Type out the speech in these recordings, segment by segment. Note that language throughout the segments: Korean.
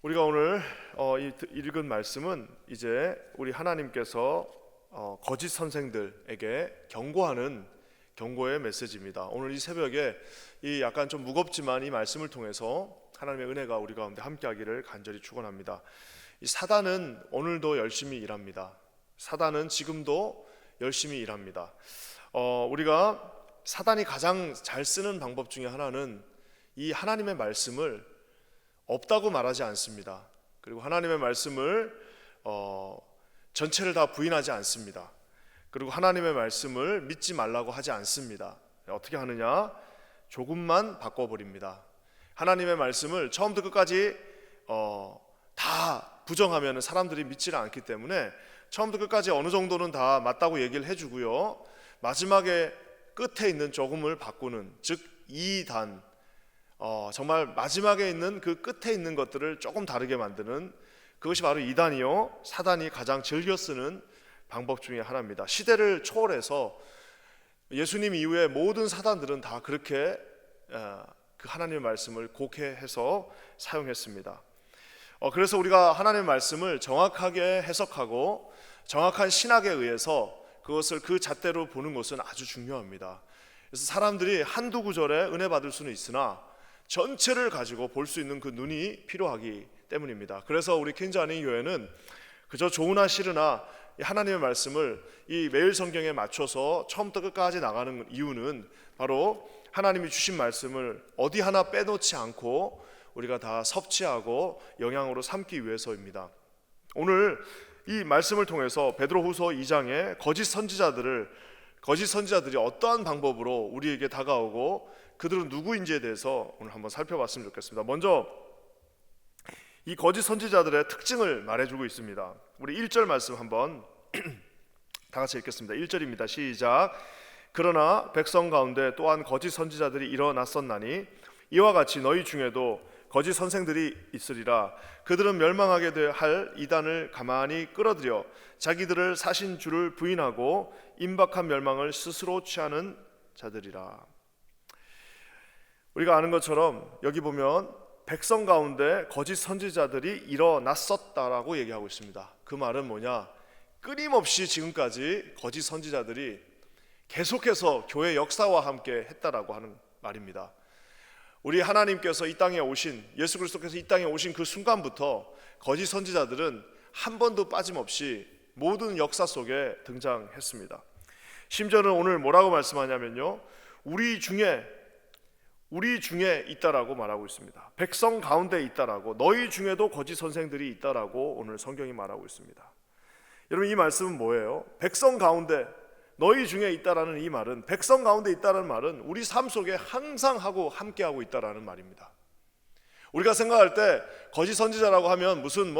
우리가 오늘 읽은 말씀은 이제 우리 하나님께서 거짓 선생들에게 경고하는 경고의 메시지입니다. 오늘 이 새벽에 이 약간 좀 무겁지만 이 말씀을 통해서 하나님의 은혜가 우리 가운데 함께하기를 간절히 축원합니다. 이 사단은 오늘도 열심히 일합니다. 사단은 지금도 열심히 일합니다. 우리가 사단이 가장 잘 쓰는 방법 중에 하나는 이 하나님의 말씀을 없다고 말하지 않습니다. 그리고 하나님의 말씀을 전체를 다 부인하지 않습니다. 그리고 하나님의 말씀을 믿지 말라고 하지 않습니다. 어떻게 하느냐? 조금만 바꿔버립니다. 하나님의 말씀을 처음부터 끝까지 다 부정하면 사람들이 믿지를 않기 때문에 처음부터 끝까지 어느 정도는 다 맞다고 얘기를 해주고요, 마지막에 끝에 있는 조금을 바꾸는, 즉 2단, 정말 마지막에 있는 그 끝에 있는 것들을 조금 다르게 만드는, 그것이 바로 이단이요, 사단이 가장 즐겨 쓰는 방법 중에 하나입니다. 시대를 초월해서 예수님 이후에 모든 사단들은 다 그렇게 그 하나님의 말씀을 곡해해서 사용했습니다. 그래서 우리가 하나님의 말씀을 정확하게 해석하고 정확한 신학에 의해서 그것을 그 잣대로 보는 것은 아주 중요합니다. 그래서 사람들이 한두 구절에 은혜 받을 수는 있으나 전체를 가지고 볼 수 있는 그 눈이 필요하기 때문입니다. 그래서 우리 퀸즈 아닌 교회는 그저 좋으나 싫으나 하나님의 말씀을 이 매일 성경에 맞춰서 처음부터 끝까지 나가는 이유는 바로 하나님이 주신 말씀을 어디 하나 빼놓지 않고 우리가 다 섭취하고 영양으로 삼기 위해서입니다. 오늘 이 말씀을 통해서 베드로후서 2장에 거짓 선지자들이 어떠한 방법으로 우리에게 다가오고 그들은 누구인지에 대해서 오늘 한번 살펴봤으면 좋겠습니다. 먼저 이 거짓 선지자들의 특징을 말해주고 있습니다. 우리 1절 말씀 한번 다 같이 읽겠습니다. 1절입니다. 시작. 그러나 백성 가운데 또한 거짓 선지자들이 일어났었나니 이와 같이 너희 중에도 거짓 선생들이 있으리라. 그들은 멸망하게 할 이단을 가만히 끌어들여 자기들을 사신 주를 부인하고 임박한 멸망을 스스로 취하는 자들이라. 우리가 아는 것처럼 여기 보면 백성 가운데 거짓 선지자들이 일어났었다라고 얘기하고 있습니다. 그 말은 뭐냐? 끊임없이 지금까지 거짓 선지자들이 계속해서 교회 역사와 함께 했다라고 하는 말입니다. 우리 하나님께서 이 땅에 오신, 예수 그리스도께서 이 땅에 오신 그 순간부터 거짓 선지자들은 한 번도 빠짐없이 모든 역사 속에 등장했습니다. 심지어는 오늘 뭐라고 말씀하냐면요, 우리 중에 있다라고 말하고 있습니다. 백성 가운데 있다라고, 너희 중에도 거짓 선생들이 있다라고 오늘 성경이 말하고 있습니다. 여러분, 이 말씀은 뭐예요? 백성 가운데, 너희 중에 있다라는 이 말은, 백성 가운데 있다라는 말은 우리 삶 속에 항상 함께하고 있다라는 말입니다. 우리가 생각할 때 거짓 선지자라고 하면 무슨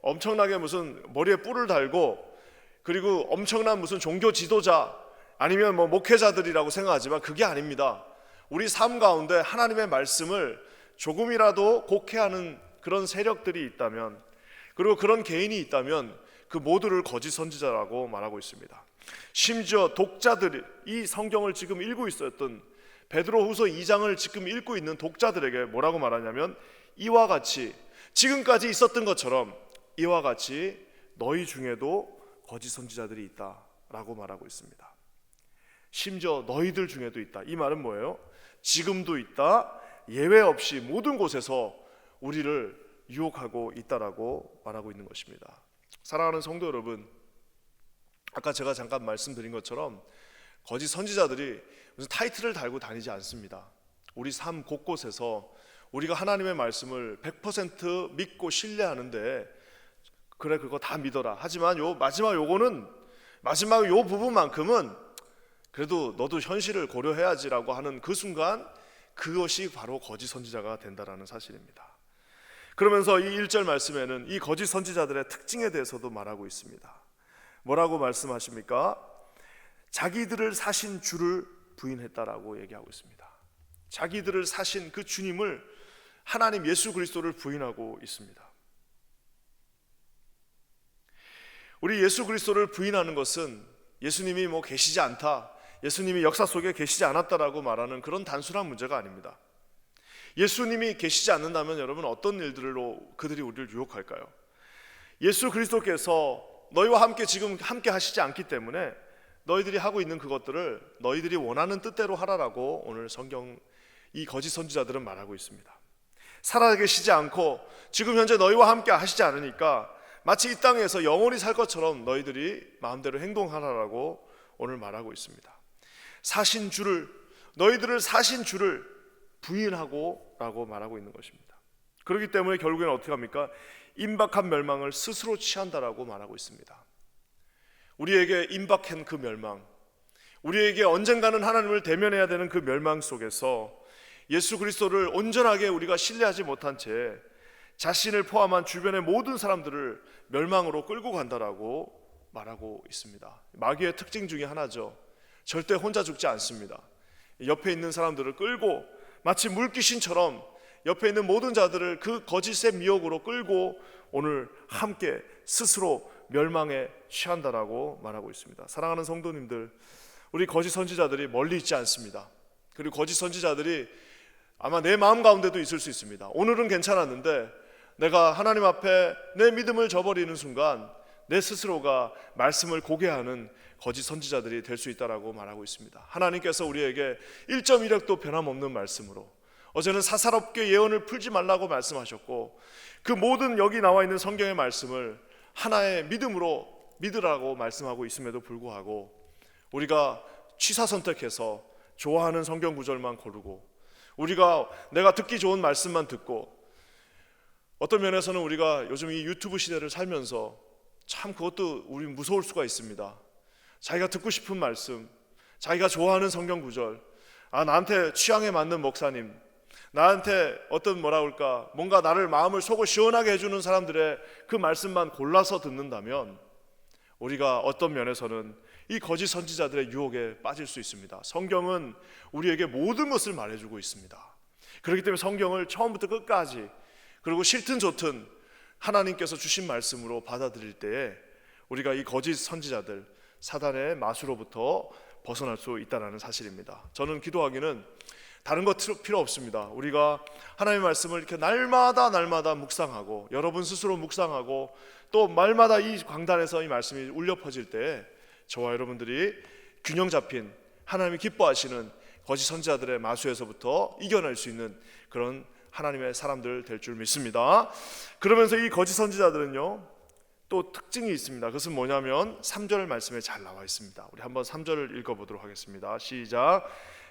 엄청나게 무슨 머리에 뿔을 달고 그리고 엄청난 무슨 종교 지도자 아니면 목회자들이라고 생각하지만 그게 아닙니다. 우리 삶 가운데 하나님의 말씀을 조금이라도 곡해하는 그런 세력들이 있다면, 그리고 그런 개인이 있다면 그 모두를 거짓 선지자라고 말하고 있습니다. 심지어 독자들이 이 성경을 지금 읽고 있었던 베드로후서 2장을 지금 읽고 있는 독자들에게 뭐라고 말하냐면, 이와 같이 지금까지 있었던 것처럼 이와 같이 너희 중에도 거짓 선지자들이 있다라고 말하고 있습니다. 심지어 너희들 중에도 있다. 이 말은 뭐예요? 지금도 있다, 예외 없이 모든 곳에서 우리를 유혹하고 있다라고 말하고 있는 것입니다. 사랑하는 성도 여러분, 아까 제가 잠깐 말씀드린 것처럼 거짓 선지자들이 무슨 타이틀을 달고 다니지 않습니다. 우리 삶 곳곳에서 우리가 하나님의 말씀을 100% 믿고 신뢰하는데, 그래 그거 다 믿어라, 하지만 마지막 요 부분만큼은 그래도 너도 현실을 고려해야지라고 하는 그 순간, 그것이 바로 거짓 선지자가 된다라는 사실입니다. 그러면서 이 1절 말씀에는 이 거짓 선지자들의 특징에 대해서도 말하고 있습니다. 뭐라고 말씀하십니까? 자기들을 사신 주를 부인했다라고 얘기하고 있습니다. 자기들을 사신 그 주님을, 하나님 예수 그리스도를 부인하고 있습니다. 우리 예수 그리스도를 부인하는 것은 예수님이 계시지 않다, 예수님이 역사 속에 계시지 않았다라고 말하는 그런 단순한 문제가 아닙니다. 예수님이 계시지 않는다면 여러분 어떤 일들로 그들이 우리를 유혹할까요? 예수 그리스도께서 너희와 함께 지금 함께 하시지 않기 때문에 너희들이 하고 있는 그것들을 너희들이 원하는 뜻대로 하라라고 오늘 성경 이 거짓 선지자들은 말하고 있습니다. 살아계시지 않고 지금 현재 너희와 함께 하시지 않으니까 마치 이 땅에서 영원히 살 것처럼 너희들이 마음대로 행동하라라고 오늘 말하고 있습니다. 사신 주를, 너희들을 사신 주를 부인하고 라고 말하고 있는 것입니다. 그렇기 때문에 결국에는 어떻게 합니까? 임박한 멸망을 스스로 취한다라고 말하고 있습니다. 우리에게 임박한 그 멸망, 우리에게 언젠가는 하나님을 대면해야 되는 그 멸망 속에서 예수 그리스도를 온전하게 우리가 신뢰하지 못한 채 자신을 포함한 주변의 모든 사람들을 멸망으로 끌고 간다라고 말하고 있습니다. 마귀의 특징 중에 하나죠. 절대 혼자 죽지 않습니다. 옆에 있는 사람들을 끌고 마치 물귀신처럼 옆에 있는 모든 자들을 그 거짓의 미혹으로 끌고 오늘 함께 스스로 멸망에 취한다라고 말하고 있습니다. 사랑하는 성도님들, 우리 거짓 선지자들이 멀리 있지 않습니다. 그리고 거짓 선지자들이 아마 내 마음 가운데도 있을 수 있습니다. 오늘은 괜찮았는데 내가 하나님 앞에 내 믿음을 저버리는 순간 내 스스로가 말씀을 고개하는 거짓 선지자들이 될 수 있다라고 말하고 있습니다. 하나님께서 우리에게 1.1획도 변함없는 말씀으로 어제는 사사롭게 예언을 풀지 말라고 말씀하셨고 그 모든 여기 나와 있는 성경의 말씀을 하나의 믿음으로 믿으라고 말씀하고 있음에도 불구하고 우리가 취사 선택해서 좋아하는 성경 구절만 고르고 우리가 내가 듣기 좋은 말씀만 듣고 어떤 면에서는 우리가 요즘 이 유튜브 시대를 살면서 참 그것도 우리 무서울 수가 있습니다. 자기가 듣고 싶은 말씀, 자기가 좋아하는 성경 구절, 나한테 취향에 맞는 목사님, 나한테 어떤 뭔가 나를 마음을 속을 시원하게 해주는 사람들의 그 말씀만 골라서 듣는다면 우리가 어떤 면에서는 이 거짓 선지자들의 유혹에 빠질 수 있습니다. 성경은 우리에게 모든 것을 말해주고 있습니다. 그렇기 때문에 성경을 처음부터 끝까지 그리고 싫든 좋든 하나님께서 주신 말씀으로 받아들일 때에 우리가 이 거짓 선지자들, 사단의 마수로부터 벗어날 수 있다는 사실입니다. 저는 기도하기는 다른 것 필요 없습니다. 우리가 하나님의 말씀을 이렇게 날마다 묵상하고 여러분 스스로 묵상하고 또 말마다 이 강단에서 이 말씀이 울려 퍼질 때에 저와 여러분들이 균형 잡힌 하나님이 기뻐하시는 거짓 선지자들의 마수에서부터 이겨낼 수 있는 그런 하나님의 사람들 될 줄 믿습니다. 그러면서 이 거짓 선지자들은요 또 특징이 있습니다. 그것은 뭐냐면 3절 말씀에 잘 나와 있습니다. 우리 한번 3절을 읽어보도록 하겠습니다. 시작.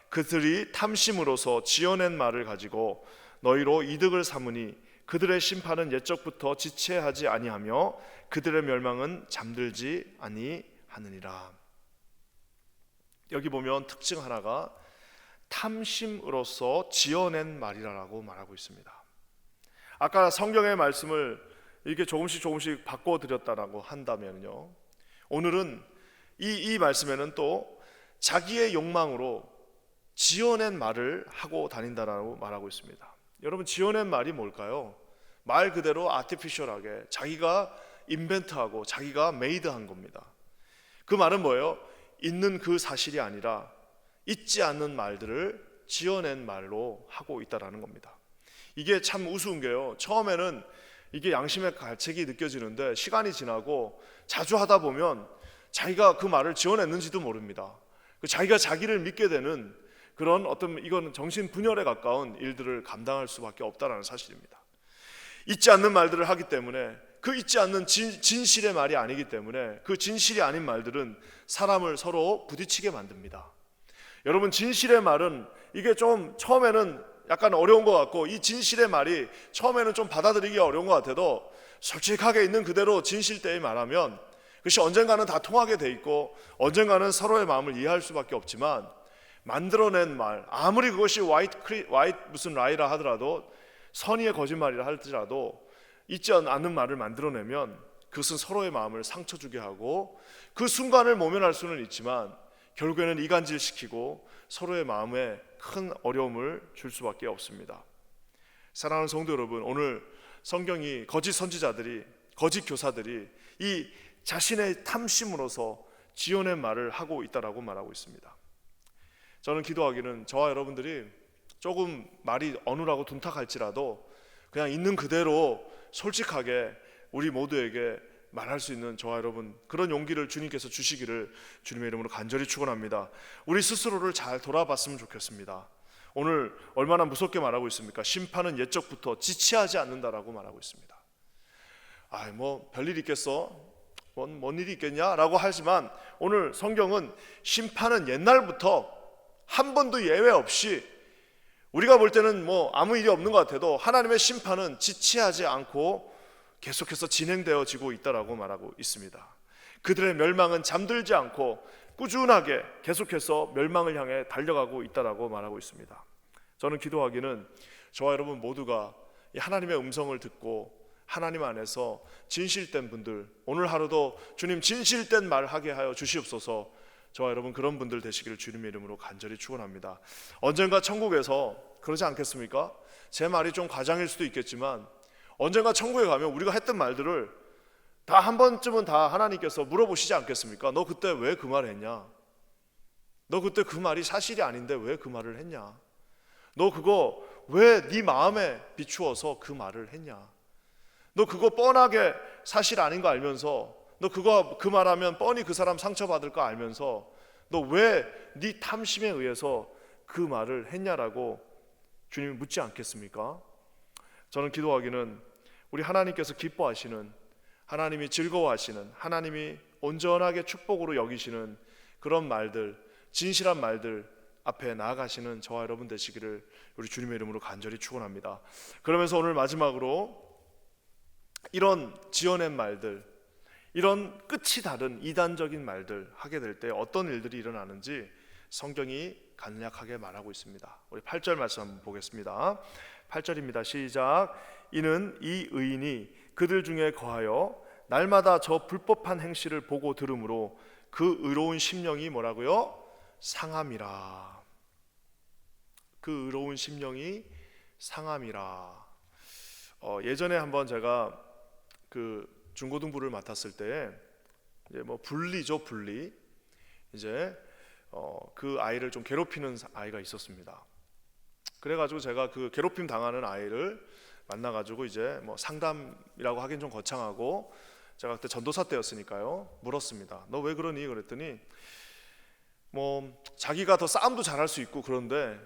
그들이 탐심으로서 지어낸 말을 가지고 너희로 이득을 삼으니 그들의 심판은 옛적부터 지체하지 아니하며 그들의 멸망은 잠들지 아니하느니라. 여기 보면 특징 하나가 탐심으로서 지어낸 말이라고 말하고 있습니다. 아까 성경의 말씀을 이렇게 조금씩 바꿔드렸다라고 한다면요, 오늘은 이 말씀에는 또 자기의 욕망으로 지어낸 말을 하고 다닌다라고 말하고 있습니다. 여러분, 지어낸 말이 뭘까요? 말 그대로 아티피셜하게 자기가 인벤트하고 자기가 메이드한 겁니다. 그 말은 뭐예요? 있는 그 사실이 아니라 있지 않는 말들을 지어낸 말로 하고 있다라는 겁니다. 이게 참 우스운 게요, 처음에는 이게 양심의 가책이 느껴지는데 시간이 지나고 자주 하다 보면 자기가 그 말을 지어냈는지도 모릅니다. 자기가 자기를 믿게 되는 그런 이건 정신 분열에 가까운 일들을 감당할 수밖에 없다는 사실입니다. 있지 않는 말들을 하기 때문에 그 있지 않는 진실의 말이 아니기 때문에 그 진실이 아닌 말들은 사람을 서로 부딪히게 만듭니다. 여러분, 진실의 말은 이게 좀 처음에는 약간 어려운 것 같고 이 진실의 말이 처음에는 좀 받아들이기 어려운 것 같아도 솔직하게 있는 그대로 진실되이 말하면 그것이 언젠가는 다 통하게 돼 있고 언젠가는 서로의 마음을 이해할 수밖에 없지만 만들어낸 말, 아무리 그것이 화이트 무슨 라이라 하더라도 선의의 거짓말이라 할지라도 있지 않는 말을 만들어내면 그것은 서로의 마음을 상처 주게 하고 그 순간을 모면할 수는 있지만 결국에는 이간질시키고 서로의 마음에 큰 어려움을 줄 수밖에 없습니다. 사랑하는 성도 여러분, 오늘 성경이 거짓 선지자들이, 거짓 교사들이 이 자신의 탐심으로서 지어낸 말을 하고 있다라고 말하고 있습니다. 저는 기도하기는 저와 여러분들이 조금 말이 어눌하고 둔탁할지라도 그냥 있는 그대로 솔직하게 우리 모두에게 말할 수 있는 저와 여러분, 그런 용기를 주님께서 주시기를 주님의 이름으로 간절히 축원합니다. 우리 스스로를 잘 돌아봤으면 좋겠습니다. 오늘 얼마나 무섭게 말하고 있습니까? 심판은 옛적부터 지체하지 않는다라고 말하고 있습니다. 뭐 별일 있겠어? 뭔 일이 있겠냐라고 하지만 오늘 성경은 심판은 옛날부터 한 번도 예외 없이, 우리가 볼 때는 뭐 아무 일이 없는 것 같아도 하나님의 심판은 지체하지 않고 계속해서 진행되어지고 있다라고 말하고 있습니다. 그들의 멸망은 잠들지 않고 꾸준하게 계속해서 멸망을 향해 달려가고 있다라고 말하고 있습니다. 저는 기도하기는 저와 여러분 모두가 이 하나님의 음성을 듣고 하나님 안에서 진실된 분들, 오늘 하루도 주님 진실된 말 하게 하여 주시옵소서. 저와 여러분 그런 분들 되시기를 주님의 이름으로 간절히 축원합니다. 언젠가 천국에서 그러지 않겠습니까? 제 말이 좀 과장일 수도 있겠지만 언젠가 천국에 가면 우리가 했던 말들을 다 한 번쯤은 다 하나님께서 물어보시지 않겠습니까? 너 그때 왜 그 말을 했냐? 너 그때 그 말이 사실이 아닌데 왜 그 말을 했냐? 너 그거 왜 네 마음에 비추어서 그 말을 했냐? 너 그거 뻔하게 사실 아닌 거 알면서, 너 그거 그 말하면 뻔히 그 사람 상처받을 거 알면서 너 왜 네 탐심에 의해서 그 말을 했냐라고 주님이 묻지 않겠습니까? 저는 기도하기는 우리 하나님께서 기뻐하시는, 하나님이 즐거워하시는, 하나님이 온전하게 축복으로 여기시는 그런 말들, 진실한 말들 앞에 나아가시는 저와 여러분 되시기를 우리 주님의 이름으로 간절히 축원합니다. 그러면서 오늘 마지막으로 이런 지어낸 말들, 이런 끝이 다른 이단적인 말들 하게 될 때 어떤 일들이 일어나는지 성경이 간략하게 말하고 있습니다. 우리 8절 말씀 한번 보겠습니다. 8절입니다. 시작. 이는 이 의인이 그들 중에 거하여 날마다 저 불법한 행실을 보고 들으므로 그 의로운 심령이 뭐라고요? 상함이라. 그 의로운 심령이 상함이라. 예전에 한번 제가 그 중고등부를 맡았을 때 이제 뭐 분리죠, 분리. 이제 그 아이를 좀 괴롭히는 아이가 있었습니다. 그래가지고 제가 그 괴롭힘 당하는 아이를 만나가지고 이제 뭐 상담이라고 하긴 좀 거창하고, 제가 그때 전도사 때였으니까요, 물었습니다. 너 왜 그러니? 그랬더니 뭐 자기가 더 싸움도 잘할 수 있고 그런데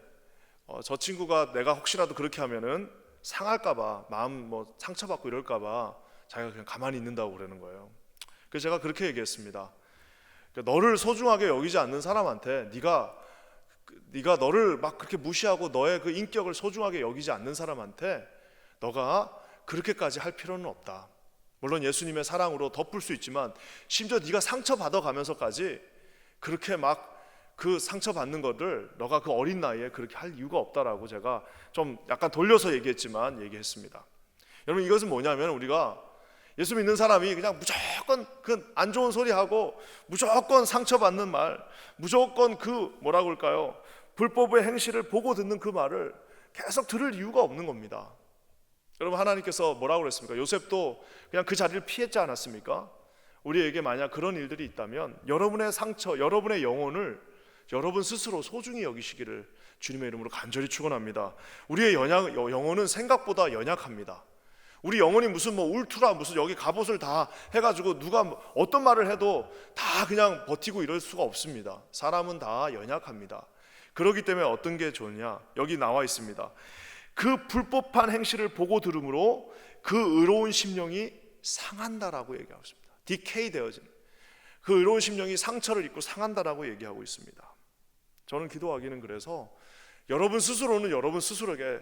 저 친구가 내가 혹시라도 그렇게 하면은 상할까봐, 마음 뭐 상처받고 이럴까봐 자기가 그냥 가만히 있는다고 그러는 거예요. 그래서 제가 그렇게 얘기했습니다. 그러니까 너를 소중하게 여기지 않는 사람한테 네가 너를 막 그렇게 무시하고 너의 그 인격을 소중하게 여기지 않는 사람한테 너가 그렇게까지 할 필요는 없다. 물론 예수님의 사랑으로 덮을 수 있지만 심지어 네가 상처받아 가면서까지 그렇게 막 그 상처받는 것을 너가 그 어린 나이에 그렇게 할 이유가 없다라고 제가 좀 약간 돌려서 얘기했지만 얘기했습니다. 여러분, 이것은 뭐냐면 우리가 예수 믿는 사람이 그냥 무조건 그 안 좋은 소리 하고 무조건 상처받는 말, 무조건 그 뭐라고 할까요? 불법의 행실을 보고 듣는 그 말을 계속 들을 이유가 없는 겁니다. 여러분, 하나님께서 뭐라고 그랬습니까? 요셉도 그냥 그 자리를 피했지 않았습니까? 우리에게 만약 그런 일들이 있다면 여러분의 상처, 여러분의 영혼을 여러분 스스로 소중히 여기시기를 주님의 이름으로 간절히 축원합니다. 우리의 영혼은 생각보다 연약합니다. 우리 영혼이 무슨 뭐 울트라 무슨 여기 갑옷을 다 해가지고 누가 어떤 말을 해도 다 그냥 버티고 이럴 수가 없습니다. 사람은 다 연약합니다. 그렇기 때문에 어떤 게 좋냐? 여기 나와 있습니다. 그 불법한 행실을 보고 들으므로 그 의로운 심령이 상한다라고 얘기하고 있습니다. 디케이 되어지는 그 의로운 심령이 상처를 입고 상한다라고 얘기하고 있습니다. 저는 기도하기는 그래서 여러분 스스로는 여러분 스스로에게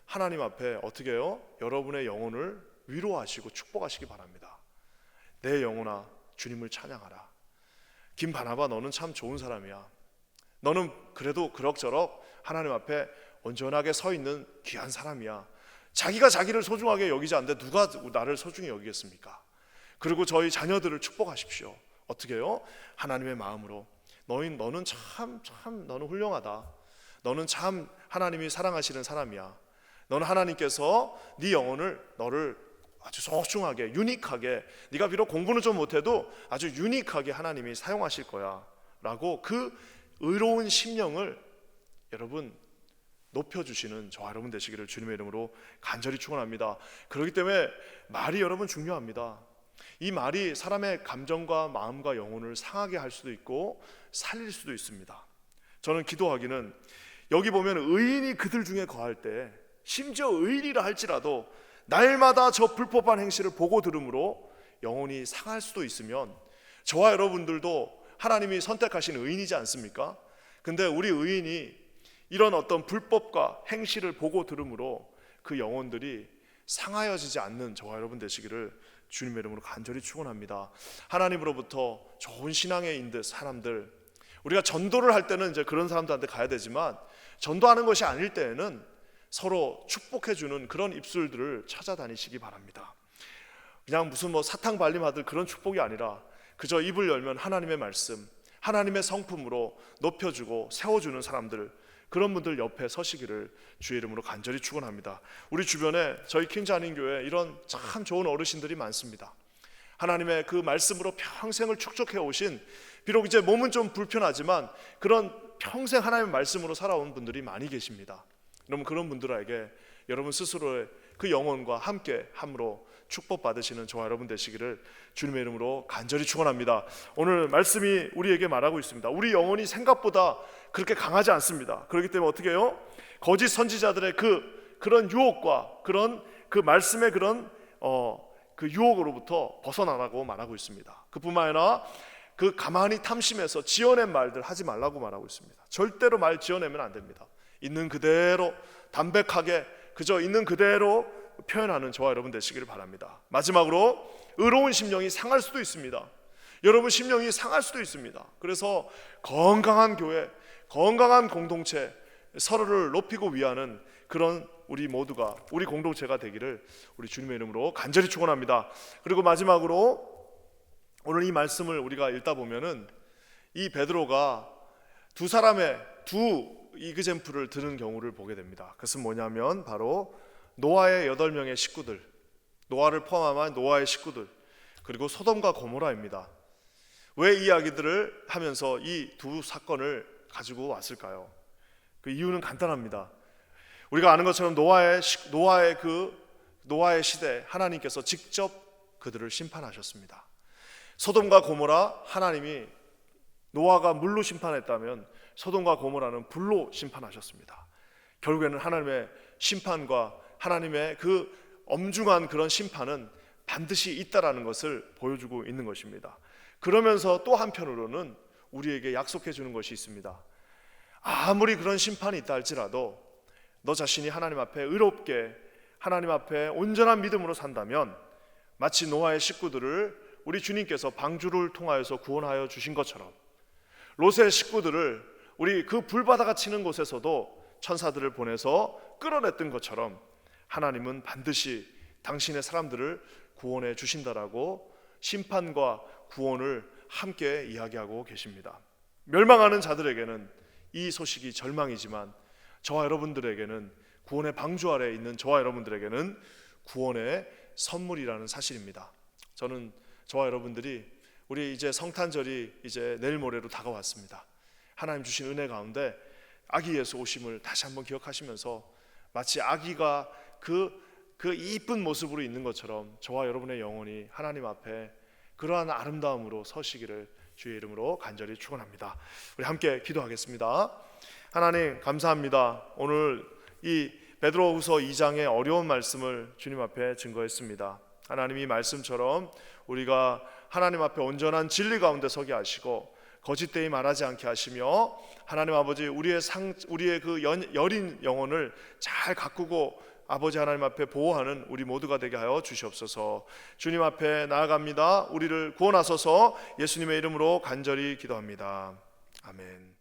하나님 앞에 어떻게 해요? 여러분의 영혼을 위로하시고 축복하시기 바랍니다. 내 영혼아 주님을 찬양하라. 김바나바 너는 참 좋은 사람이야. 너는 그래도 그럭저럭 하나님 앞에 온전하게 서 있는 귀한 사람이야. 자기가 자기를 소중하게 여기지 않는데 누가 나를 소중히 여기겠습니까? 그리고 저희 자녀들을 축복하십시오. 어떻게 해요? 하나님의 마음으로 너는 참 너는 훌륭하다. 너는 참 하나님이 사랑하시는 사람이야. 너는 하나님께서 네 영혼을 너를 아주 소중하게 유니크하게, 네가 비록 공부는 좀 못해도 아주 유니크하게 하나님이 사용하실 거야 라고 그 의로운 심령을 여러분 높여주시는 저와 여러분 되시기를 주님의 이름으로 간절히 축원합니다. 그렇기 때문에 말이 여러분 중요합니다. 이 말이 사람의 감정과 마음과 영혼을 상하게 할 수도 있고 살릴 수도 있습니다. 저는 기도하기는 여기 보면 의인이 그들 중에 거할 때, 심지어 의인이라 할지라도 날마다 저 불법한 행실을 보고 들음으로 영혼이 상할 수도 있으면, 저와 여러분들도 하나님이 선택하신 의인이지 않습니까? 근데 우리 의인이 이런 어떤 불법과 행실을 보고 들음으로 그 영혼들이 상하여지지 않는 저와 여러분 되시기를 주님의 이름으로 간절히 축원합니다. 하나님으로부터 좋은 신앙에 있는 사람들, 우리가 전도를 할 때는 이제 그런 사람들한테 가야 되지만, 전도하는 것이 아닐 때에는 서로 축복해주는 그런 입술들을 찾아다니시기 바랍니다. 그냥 무슨 사탕 발림하듯 그런 축복이 아니라 그저 입을 열면 하나님의 말씀, 하나님의 성품으로 높여주고 세워주는 사람들, 그런 분들 옆에 서시기를 주의 이름으로 간절히 축원합니다. 우리 주변에 저희 킹자님교회 이런 참 좋은 어르신들이 많습니다. 하나님의 그 말씀으로 평생을 축적해 오신, 비록 이제 몸은 좀 불편하지만 그런 평생 하나님의 말씀으로 살아온 분들이 많이 계십니다. 여러분, 그런 분들에게 여러분 스스로의 그 영혼과 함께 함으로 축복받으시는 저와 여러분 되시기를 주님의 이름으로 간절히 축원합니다. 오늘 말씀이 우리에게 말하고 있습니다. 우리 영혼이 생각보다 그렇게 강하지 않습니다. 그렇기 때문에 어떻게 해요? 거짓 선지자들의 그런 유혹과 그런 그 말씀의 그런 그 유혹으로부터 벗어나라고 말하고 있습니다. 그뿐만 아니라 그 가만히 탐심해서 지어낸 말들 하지 말라고 말하고 있습니다. 절대로 말 지어내면 안 됩니다. 있는 그대로 담백하게 그저 있는 그대로 표현하는 저와 여러분 되시기를 바랍니다. 마지막으로, 의로운 심령이 상할 수도 있습니다. 여러분 심령이 상할 수도 있습니다. 그래서 건강한 교회, 건강한 공동체, 서로를 높이고 위하는 그런 우리 모두가, 우리 공동체가 되기를 우리 주님의 이름으로 간절히 축원합니다. 그리고 마지막으로 오늘 이 말씀을 우리가 읽다 보면은 이 베드로가 두 사람의 두 이그젬플을 드는 경우를 보게 됩니다. 그것은 뭐냐면 바로 노아의 8명의 식구들, 노아를 포함한 노아의 식구들, 그리고 소돔과 고모라입니다. 왜 이 이야기들을 하면서 이 두 사건을 가지고 왔을까요? 그 이유는 간단합니다. 우리가 아는 것처럼 노아의 시대 하나님께서 직접 그들을 심판하셨습니다. 소돔과 고모라, 하나님이 노아가 물로 심판했다면 소돔과 고모라는 불로 심판하셨습니다. 결국에는 하나님의 심판과 하나님의 그 엄중한 그런 심판은 반드시 있다라는 것을 보여주고 있는 것입니다. 그러면서 또 한편으로는 우리에게 약속해 주는 것이 있습니다. 아무리 그런 심판이 있다 할지라도 너 자신이 하나님 앞에 의롭게, 하나님 앞에 온전한 믿음으로 산다면 마치 노아의 식구들을 우리 주님께서 방주를 통하여서 구원하여 주신 것처럼, 롯의 식구들을 우리 그 불바다가 치는 곳에서도 천사들을 보내서 끌어냈던 것처럼 하나님은 반드시 당신의 사람들을 구원해 주신다라고 심판과 구원을 함께 이야기하고 계십니다. 멸망하는 자들에게는 이 소식이 절망이지만 저와 여러분들에게는, 구원의 방주 아래에 있는 저와 여러분들에게는 구원의 선물이라는 사실입니다. 저는 저와 여러분들이 우리 이제 성탄절이 이제 내일 모레로 다가왔습니다. 하나님 주신 은혜 가운데 아기 예수 오심을 다시 한번 기억하시면서 마치 아기가 그 이쁜 모습으로 있는 것처럼 저와 여러분의 영혼이 하나님 앞에 그러한 아름다움으로 서시기를 주의 이름으로 간절히 축원합니다. 우리 함께 기도하겠습니다. 하나님 감사합니다. 오늘 이 베드로후서 2장의 어려운 말씀을 주님 앞에 증거했습니다. 하나님, 이 말씀처럼 우리가 하나님 앞에 온전한 진리 가운데 서게 하시고 거짓되이 말하지 않게 하시며, 하나님 아버지 우리의 그 여린 영혼을 잘 가꾸고 아버지 하나님 앞에 보호하는 우리 모두가 되게 하여 주시옵소서. 주님 앞에 나아갑니다. 우리를 구원하소서. 예수님의 이름으로 간절히 기도합니다. 아멘.